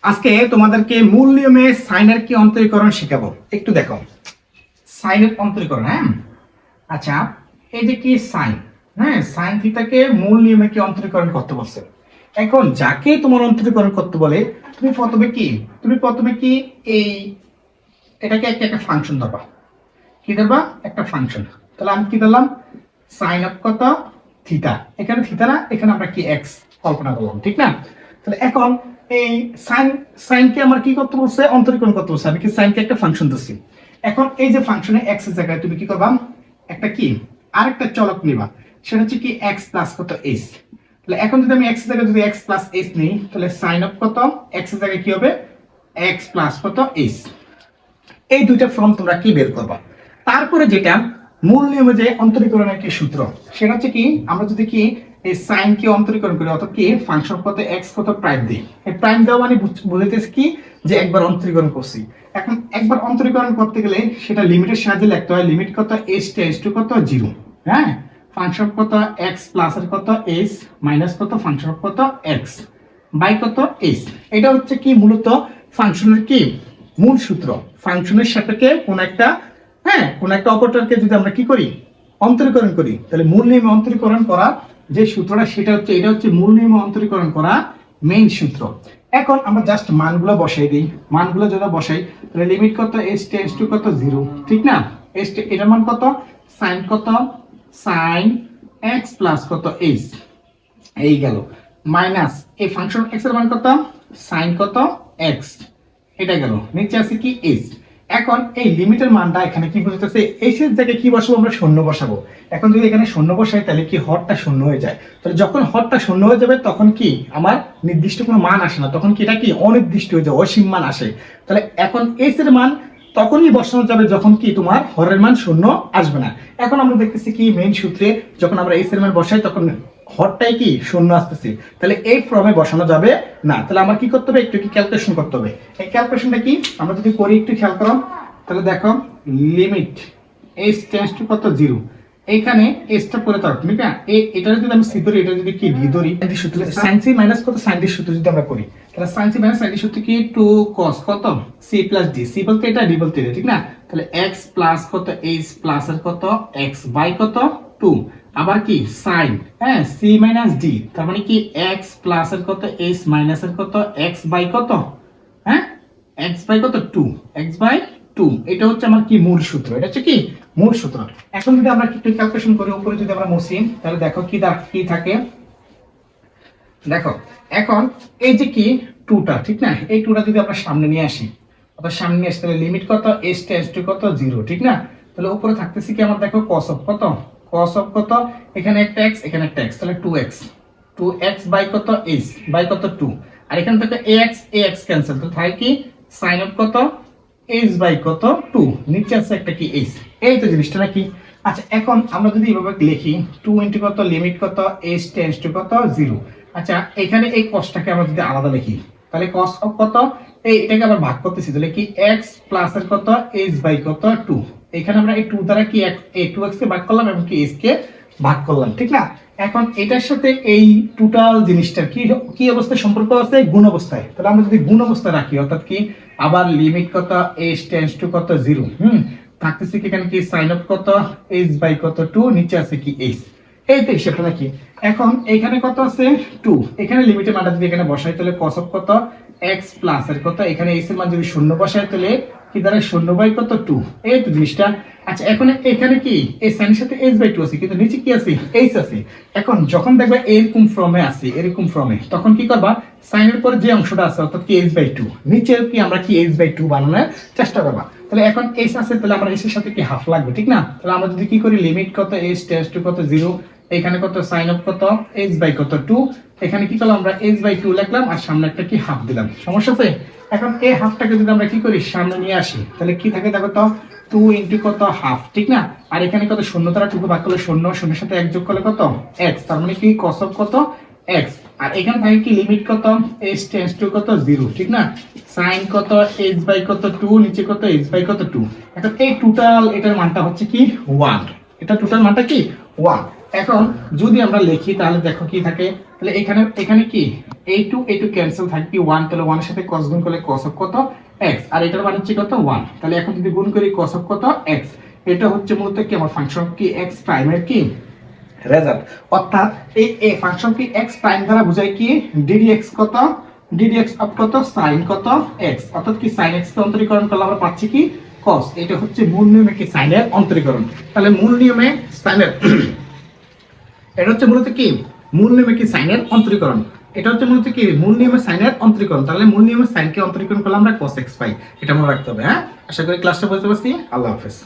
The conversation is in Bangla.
আজকে তোমাদেরকে মূল নিয়মে সাইনের কি অন্তরীকরণ শেখাবো। একটু দেখো সাইনের অন্তরীকরণ। হ্যাঁ, আচ্ছা, এই যে কি সাইন, হ্যাঁ, সাইন থিটাকে মূল নিয়মে কি অন্তরীকরণ করতে বলছে। এখন যাকে তোমার অন্তরীকরণ করতে বলে তুমি প্রথমে কি এই এটাকে একটা একটা ফাংশন ধরবা। কি ধরবা? একটা ফাংশন। তাহলে আমি কি ধরলাম? সাইন অফ কত থিটা, এখানে থিটা না, এখানে আমরা কি এক্স কল্পনা করলাম, ঠিক না? তাহলে এখন এই সাইনকে আমার কি করতে বলছে? অন্তরীকরণ করতে বলছে। আমি কি সাইনকে একটা ফাংশন দিচ্ছি। এখন এই যে ফাংশনে এক্স এর জায়গায় তুমি কি করবা? একটা কি আরেকটা চলক নিবা, সেটা হচ্ছে কি এক্স প্লাস কত এস। তাহলে এখন যদি আমি এক্স এর জায়গায় যদি এক্স প্লাস এস নিই, তাহলে সাইন অফ কত এক্স এর জায়গায় কি হবে? এক্স প্লাস কত এস। এই দুইটা ফর্ম তোমরা কি বের করবা। তারপরে যেটা মূল নিয়মে যে অন্তরীকরণের কি সূত্র, সেটা হচ্ছে কি আমরা যদি কি এই সাইন কে অন্তরীকরণ করি, অর্থাৎ কি ফাংশন কত এক্স কত প্রাইম দিই। এই প্রাইম দেওয়া মানে বুঝাইতেছে কি যে একবার অন্তরীকরণ করছি। এখন একবার অন্তরীকরণ করতে গেলে সেটা লিমিটের সাহায্যে লিখতে হয়। লিমিট কত এস টেন্ডস টু কত 0, হ্যাঁ, ফাংশন কত এক্স প্লাস এর কত এস মাইনাস কত ফাংশন কত এক্স বাই কত এস। এটা হচ্ছে কি মূলত ফাংশনের কি মূল সূত্র। ফাংশনের সাপেক্ষে কোন একটা, হ্যাঁ, কোন একটা অপারেটরকে যদি আমরা কি করি? অন্তরীকরণ করি, তাহলে মূল নিয়মে অন্তরীকরণ করা যে সূত্রটা সেটা হচ্ছে, এটা হচ্ছে মূল নিয়মে অন্তরীকরণ করা মেইন সূত্র। এখন আমরা জাস্ট মানগুলো বসাই দিই। মানগুলো যদি বসাই, তাহলে লিমিট কত এস টেন্ডস টু কত 0, ঠিক না? এস এটার মান কত? সাইন কত? সাইন এক্স প্লাস কত এস, এই গেল মাইনাস এই ফাংশন এক্স এর মান কত? সাইন কত এক্স, এটা গেল। নিচে আছে কি এস। এখন এই লিমিটের মানটা এখানে কি বুঝতেছে? এস এর জায়গায় কি বসাবো? আমরা শূন্য বসাবো। এখন যদি এখানে শূন্য বসাই, তাহলে কি হরটা শূন্য হয়ে যায়। তাহলে যখন হরটা শূন্য হয়ে যাবে, তখন কি আমার নির্দিষ্ট কোনো মান আসে না, তখন কি এটা কি অনির্দিষ্ট হয়ে যায়, অসীম মান আসে। তাহলে এখন এস এর মান তখনই বসানো যাবে যখন কি তোমার হরের মান শূন্য আসবে না। এখন আমরা দেখতেছি কি মেইন সূত্রে যখন আমরা এস এর মান বসাই, তখন হরটাই কি শূন্য আসতেছে। তাহলে এই ফর্মে বসানো যাবে না। তাহলে আমার কি করতে হবে? একটু কি ক্যালকুলেশন করতে হবে। এই ক্যালকুলেশনটা কি আমরা যদি করি, একটু খেয়াল করো। তাহলে দেখো লিমিট এস টেন্ডস টু কত 0, এইখানে এসটা পরে থাকবে, ঠিক না? এটা যদি আমি সি ধরি, এটা যদি কি ডি ধরি, সূত্র sin c মাইনাস কত sin d সূত্র যদি আমরা করি, তাহলে sin c minus sin d সূত্র কি 2 cos কত c প্লাস d, c বলতে এটা d বলতে এটা, ঠিক না? তাহলে x প্লাস কত h প্লাস এর কত x বাই কত 2, আবার কি sin, হ্যাঁ, c মাইনাস d, তার মানে কি x প্লাস এর কত h মাইনাস এর কত x বাই কত, হ্যাঁ, x বাই কত 2, x বাই 2। এটা হচ্ছে আমার কি মূল সূত্র। এটা হচ্ছে কি মূল সূত্র। এখন যদি আমরা একটু ক্যালকুলেশন করি, উপরে যদি আমরা মুছি, তাহলে দেখো কি থাকে। দেখো এখন এই যে কি 2টা, ঠিক না? এই 2টা যদি আমরা সামনে নিয়ে আসি, অর্থাৎ সামনে নিয়ে আসি, তাহলে লিমিট কত s টেন্ডস টু কত 0, ঠিক না? তাহলে উপরে থাকতেছে কি আমার, দেখো cos অফ কত, cos অফ কত, এখানে একটা x এখানে একটা x, তাহলে 2x বাই কত h বাই কত 2, আর এখান থেকে ax ক্যান্সেল, তো থাকে কি sin অফ কত h বাই কত 2, নিচে আছে একটা কি h। এই তো জিনিসটা নাকি। আচ্ছা, এখন আমরা যদি এভাবে লিখি 2 ইনটু কত লিমিট কত h টেন্ডস টু কত 0। আচ্ছা, এখানে এই cosটাকে আমরা যদি আলাদা লিখি, তাহলে cos অফ কত, এটাকে আবার ভাগ করতেছি, তাহলে কি x প্লাস এর কত h বাই কত 2। এখানে আমরা এই 2 দ্বারা কি এই 2x কে ভাগ করলাম এবং কি h কে ভাগ করলাম, ঠিক না? এখন এটার সাথে এই টোটাল জিনিসটার কি কি অবস্থায় সম্পর্ক আছে? গুণ অবস্থায়। তাহলে আমরা যদি গুণ অবস্থায় রাখি, অর্থাৎ কি আবার লিমিট কত h টেন্ডস টু কত 0, থাকতেছে কি এখানে কি sin অফ কত h বাই কত 2, নিচে আছে কি h। এই তো হিসাবটা নাকি। এখন এখানে কত আছে 2, এখানে লিমিটের মানটা যদি এখানে বসাই, তাহলে cos অফ কত x প্লাস এর কত, এখানে h এর মান যদি শূন্য বসাই, তাহলে কি দাঁড়ায় 0 বাই কত 2। এই তো জিনিসটা। আচ্ছা, এখন এখানে কি এই sin এর সাথে h বাই 2 আছে, কিন্তু নিচে কি আছে h আছে। এখন যখন দেখবা এরকম ফর্মে আছে, এরকম ফর্মে, তখন কি করবা? sin এর পরে যে অংশটা আছে, অর্থাৎ কি h বাই 2, নিচে কি আমরা কি h বাই 2 বানানোর চেষ্টা করবা। তাহলে এখন h আছে, তাহলে আমরা h এর সাথে কি হাফ লাগবে, ঠিক না? তাহলে আমরা যদি কি করি লিমিট কত h টেন্ডস টু কত 0, এখানে কত sin অফ কত h বাই কত 2, এখানে কি করলাম আমরা h বাই 2 লিখলাম, আর সামনে একটা কি হাফ দিলাম। সমস্যা আছে? এখন এই হাফটাকে যদি আমরা কি করি সামনে নিয়ে আসি, তাহলে কি থাকে দেখো তো 2 ইনটু কত হাফ, ঠিক না? আর এখানে কত শূন্য দ্বারা 2 কে ভাগ করলে শূন্য, শূন্যের সাথে 1 যোগ করলে কত x, তার মানে কি cos অফ কত x, আর এখানে থাকে কি লিমিট কত h টেন্ডস টু কত 0, ঠিক না? sin কত h বাই কত 2, নিচে কত h বাই কত 2। এখন এই টোটাল এটার মানটা হচ্ছে কি 1, এটা টোটাল মানটা কি 1। এখন যদি আমরা লিখি, তাহলে দেখো কি থাকে তাহলে এখানে এখানে কি a2 ক্যান্সেল থাকবে 1, তাহলে 1 এর সাথে cos গুণ করলে cos অফ কত x, আর এটার মান হচ্ছে কত 1। তাহলে এখন যদি গুণ করি cos অফ কত x, এটা হচ্ছে মূলত কি আমার ফাংশন কি x প্রাইমের কি রেজাল্ট। অর্থাৎ এই ফাংশন কি x প্রাইম দ্বারা বোঝায় কি ddx কত, ddx অফ কত sin কত x, অর্থাৎ কি sin x কে অন্তরীকরণ করলে আমরা পাচ্ছি কি cos। এটা হচ্ছে মূল নিয়মে কি sin এর অন্তরীকরণ। তাহলে মূল নিয়মে sin এর এটা হচ্ছে মূলত কি মূল নিয়মে কি sin এর অন্তরীকরণ, এটা হচ্ছে মূলত কি মূল নিয়মে sin এর অন্তরীকরণ। তাহলে মূল নিয়মে sin কে অন্তরীকরণ করলে আমরা cos x পাই, এটা মনে রাখতে হবে। হ্যাঁ, আশা করি ক্লাসটা বুঝতে পারছি। আল্লাহ হাফেজ।